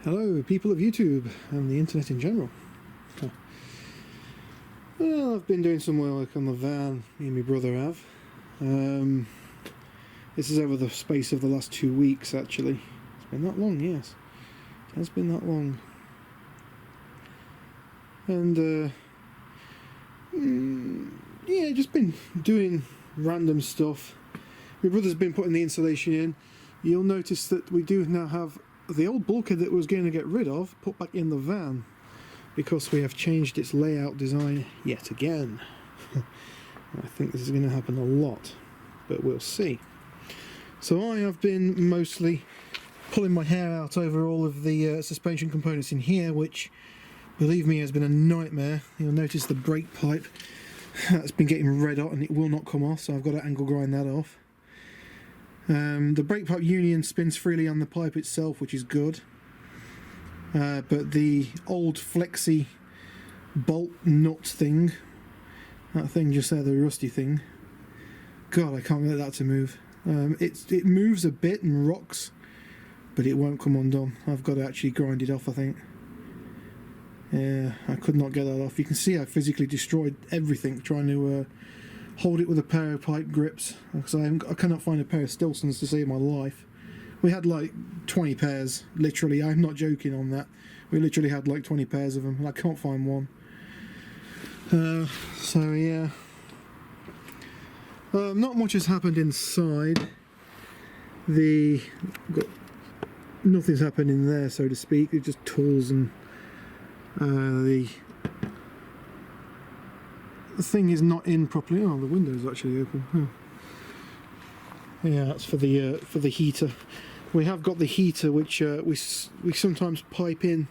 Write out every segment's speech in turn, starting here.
Hello, people of YouTube and the internet in general. Well, I've been doing some work on the van, me and my brother have. This is over the space of the last 2 weeks, actually. It's been that long, yes. It has been that long. And, yeah, just been doing random stuff. My brother's been putting the insulation in. You'll notice that we do now have the old bulkhead that we was going to get rid of put back in the van because we have changed its layout design yet again. I think this is going to happen a lot, but we'll see. So I have been mostly pulling my hair out over all of the suspension components in here, which, believe me, has been a nightmare. You'll notice the brake pipe that's been getting red hot and it will not come off, so I've got to angle grind that off. The brake pipe union spins freely on the pipe itself, which is good, but the old flexi bolt nut thing, that thing just there, the rusty thing, God, I can't get that to move. It moves a bit and rocks, but it won't come undone. I've got to actually grind it off, I think. Yeah, I could not get that off. You can see I physically destroyed everything trying to hold it with a pair of pipe grips, because I cannot find a pair of Stilsons to save my life. We had like 20 pairs, literally. I'm not joking on that. We literally had like 20 pairs of them, and I can't find one. So yeah, not much has happened inside. Nothing's happened in there, so to speak. It's just tools and the thing is not in properly. Oh, the window's actually open. Oh. Yeah, that's for the heater. We have got the heater, which we sometimes pipe in.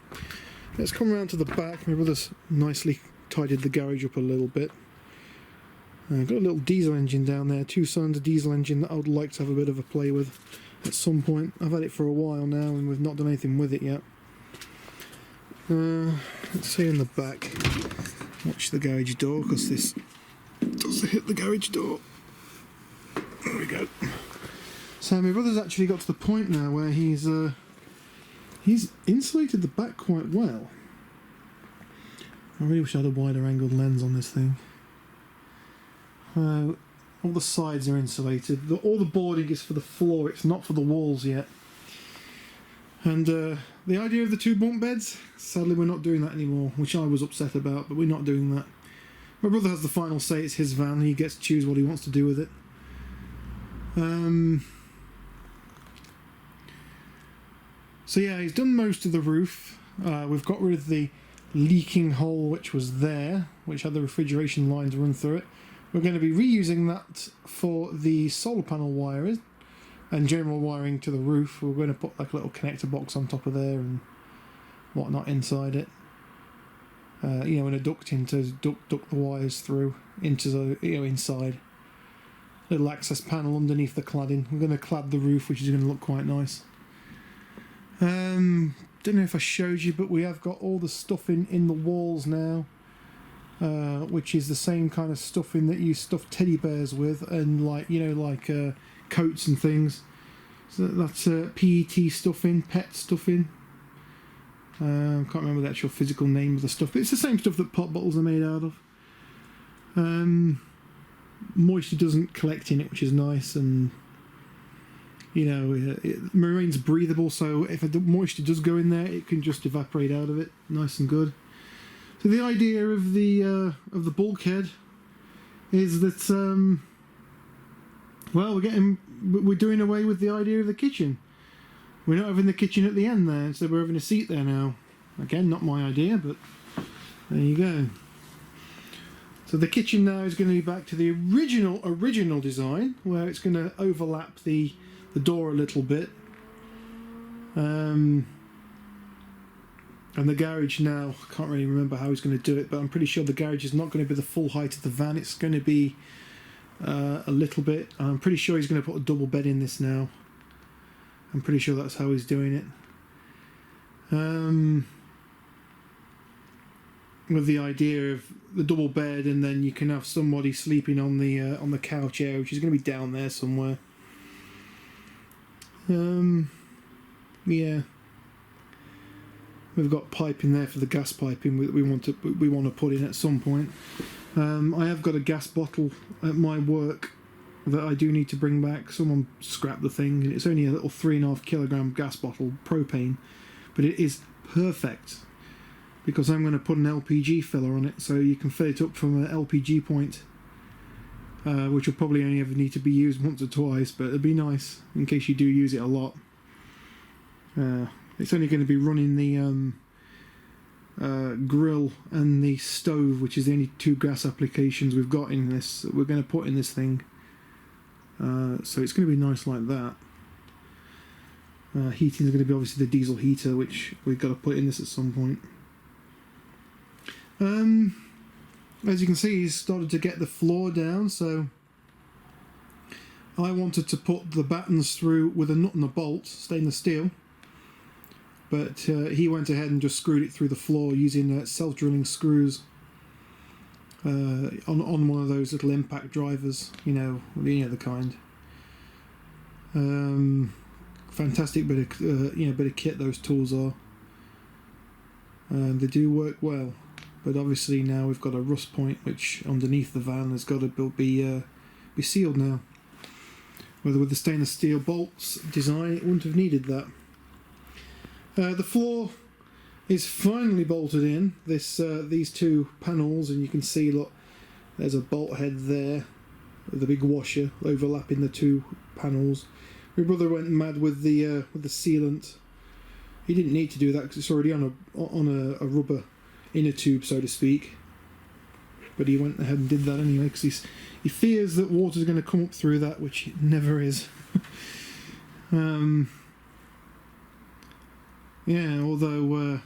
Let's come around to the back. My brother's nicely tidied the garage up a little bit. Got a little diesel engine down there, 2 cylinder diesel engine that I would like to have a bit of a play with at some point. I've had it for a while now and we've not done anything with it yet. Let's see in the back. Watch the garage door, because this does hit the garage door. There we go. So my brother's actually got to the point now where he's insulated the back quite well. I really wish I had a wider angled lens on this thing. All the sides are insulated. All the boarding is for the floor, it's not for the walls yet. And the idea of the 2 bunk beds, sadly we're not doing that anymore, which I was upset about, but we're not doing that. My brother has the final say, it's his van, he gets to choose what he wants to do with it. So yeah, he's done most of the roof. We've got rid of the leaking hole which was there, which had the refrigeration lines run through it. We're going to be reusing that for the solar panel wiring and general wiring to the roof. We're going to put like a little connector box on top of there and whatnot inside it. You know, and a ducting to duct the wires through into the, you know, inside. Little access panel underneath the cladding. We're going to clad the roof, which is going to look quite nice. Don't know if I showed you, but we have got all the stuffing in the walls now, which is the same kind of stuffing that you stuff teddy bears with, and like, you know, like coats and things. So that's PET stuffing, pet stuffing. Can't remember the actual physical name of the stuff, but it's the same stuff that pop bottles are made out of. Moisture doesn't collect in it, which is nice, and you know, it remains breathable, so if the moisture does go in there, it can just evaporate out of it, nice and good. So the idea of the bulkhead is that well, we're doing away with the idea of the kitchen. We're not having the kitchen at the end there, so we're having a seat there now. Again, not my idea, but there you go. So the kitchen now is going to be back to the original design, where it's going to overlap the door a little bit. And the garage now, I can't really remember how he's going to do it, but I'm pretty sure the garage is not going to be the full height of the van. It's going to be a little bit. I'm pretty sure he's going to put a double bed in this now. I'm pretty sure that's how he's doing it. With the idea of the double bed, and then you can have somebody sleeping on the couch area, which is going to be down there somewhere. Yeah. We've got pipe in there for the gas piping we want to put in at some point. I have got a gas bottle at my work that I do need to bring back. Someone scrapped the thing. It's only a little 3.5 kilogram gas bottle, propane, but it is perfect because I'm going to put an LPG filler on it, so you can fill it up from an LPG point, which will probably only ever need to be used once or twice, but it'd be nice in case you do use it a lot. It's only going to be running the grill and the stove, which is the only two gas applications we've got in this that we're going to put in this thing. So it's going to be nice like that. Heating is going to be obviously the diesel heater, which we've got to put in this at some point. As you can see, he's started to get the floor down, so I wanted to put the battens through with a nut and a bolt, stainless steel, but he went ahead and just screwed it through the floor using self-drilling screws on one of those little impact drivers, you know the kind. Fantastic bit of kit those tools are. They do work well, but obviously now we've got a rust point which underneath the van has got to be sealed now. Whether with the stainless steel bolts design, it wouldn't have needed that. The floor is finally bolted in. These two panels, and you can see, look, there's a bolt head there, with the big washer overlapping the two panels. My brother went mad with the sealant. He didn't need to do that because it's already on a rubber inner tube, so to speak. But he went ahead and did that anyway because he fears that water's going to come up through that, which it never is. Yeah, although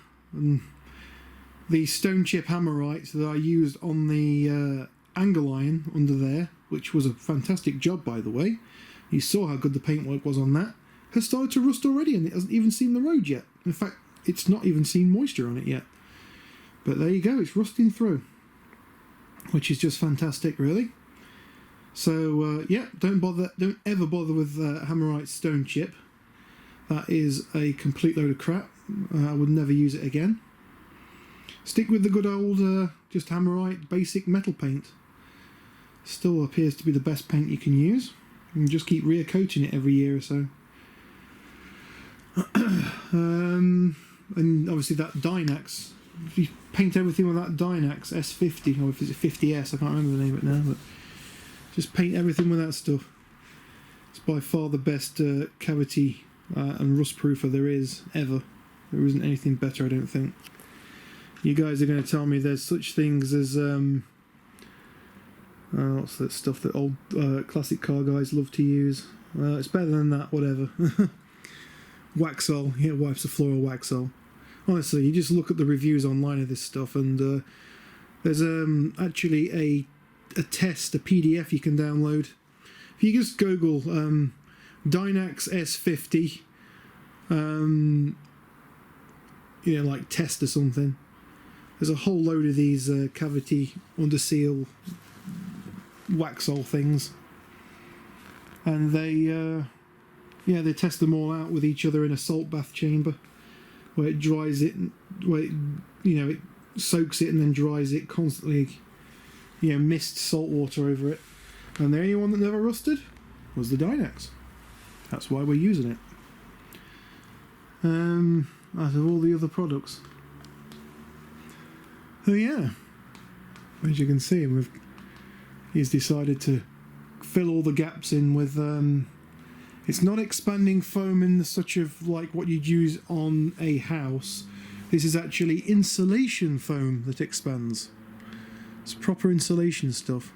the stone chip hammerite that I used on the angle iron under there, which was a fantastic job by the way, you saw how good the paintwork was on that, has started to rust already, and it hasn't even seen the road yet. In fact, it's not even seen moisture on it yet. But there you go, it's rusting through, which is just fantastic, really. So yeah, don't ever bother with hammerite stone chip. That is a complete load of crap. I would never use it again. Stick with the good old just hammerite basic metal paint. Still appears to be the best paint you can use. And just keep re-coating it every year or so. And obviously that Dynax. If you paint everything with that Dynax S50, or if it's a 50S, I can't remember the name of it now, but just paint everything with that stuff. It's by far the best cavity and rust proofer there is ever. There isn't anything better, I don't think. You guys are going to tell me there's such things as what's that stuff that old classic car guys love to use? It's better than that, whatever. Waxol, yeah, wipes the floor with Waxol. Honestly, you just look at the reviews online of this stuff, and there's actually a test, a PDF you can download. If you just Google Dynax S50, like test or something, there's a whole load of these cavity under seal Waxol things, and they test them all out with each other in a salt bath chamber where it dries it, where it soaks it and then dries it constantly, mists salt water over it, and the only one that never rusted was the Dynax. That's why we're using it out of all the other products. So yeah, as you can see, he's decided to fill all the gaps in with it's not expanding foam in such of like what you'd use on a house. This is actually insulation foam that expands. It's proper insulation stuff,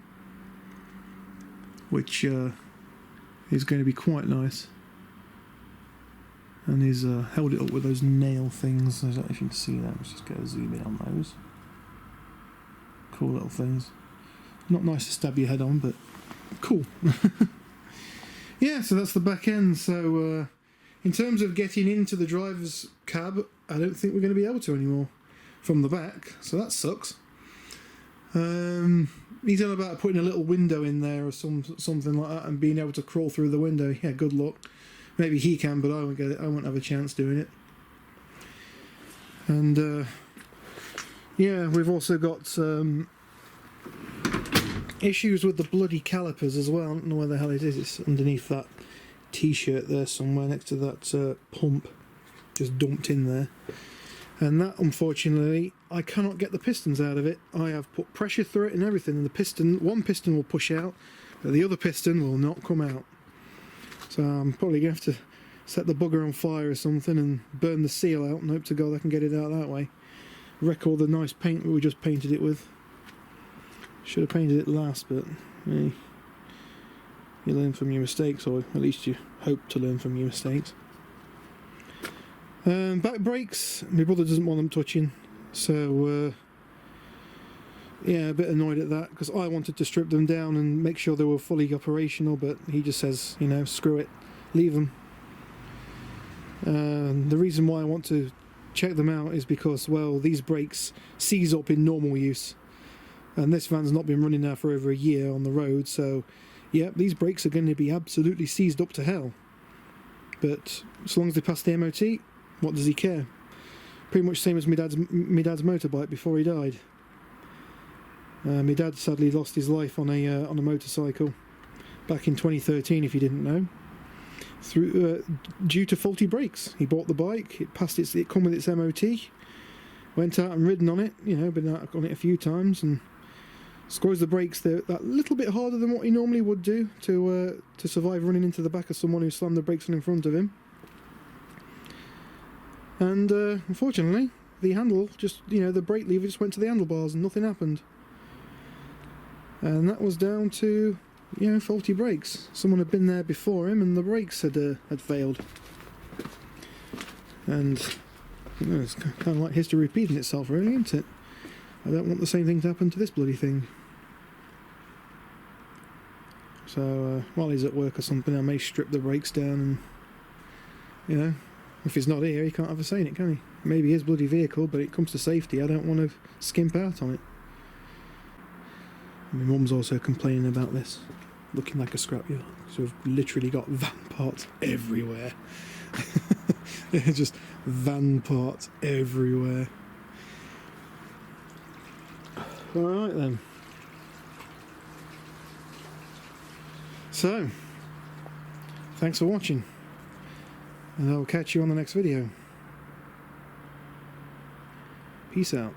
which is going to be quite nice. And he's held it up with those nail things. I don't know if you can see that. Let's just get a zoom in on those. Cool little things. Not nice to stab your head on, but cool. Yeah, so that's the back end. So in terms of getting into the driver's cab, I don't think we're going to be able to anymore from the back, so that sucks. He's on about putting a little window in there or something like that and being able to crawl through the window. Yeah, good luck. Maybe he can, but I won't get it. I won't have a chance doing it. And yeah, we've also got issues with the bloody calipers as well. I don't know where the hell it is. It's underneath that t-shirt there somewhere, next to that pump just dumped in there. And that, unfortunately, I cannot get the pistons out of it. I have put pressure through it and everything, and the piston, one piston will push out, but the other piston will not come out. So I'm probably going to have to set the bugger on fire or something and burn the seal out and hope to God I can get it out that way. Wreck all the nice paint that we just painted it with. Should have painted it last, but hey, you learn from your mistakes, or at least you hope to learn from your mistakes. Back brakes, my brother doesn't want them touching, so yeah, a bit annoyed at that, because I wanted to strip them down and make sure they were fully operational, but he just says, you know, screw it, leave them. The reason why I want to check them out is because, well, these brakes seize up in normal use, and this van's not been running now for over a year on the road, so yeah, these brakes are going to be absolutely seized up to hell. But as long as they pass the MOT, what does he care? Pretty much same as my dad's motorbike before he died. My dad sadly lost his life on a motorcycle back in 2013, if you didn't know, through due to faulty brakes. He bought the bike, it come with its MOT, went out and ridden on it, you know, been out on it a few times, and squeezed the brakes that little bit harder than what he normally would do to survive running into the back of someone who slammed the brakes on in front of him. And unfortunately, the handle just, you know, the brake lever just went to the handlebars and nothing happened. And that was down to, you know, faulty brakes. Someone had been there before him and the brakes had failed. And you know, it's kind of like history repeating itself, really, isn't it? I don't want the same thing to happen to this bloody thing. So while he's at work or something, I may strip the brakes down and, you know, if he's not here, he can't have a say in it, can he? Maybe his bloody vehicle, but it comes to safety, I don't want to skimp out on it. My mum's also complaining about this, looking like a scrapyard. So we've literally got van parts everywhere. Just van parts everywhere. Alright then. So, thanks for watching, and I'll catch you on the next video. Peace out.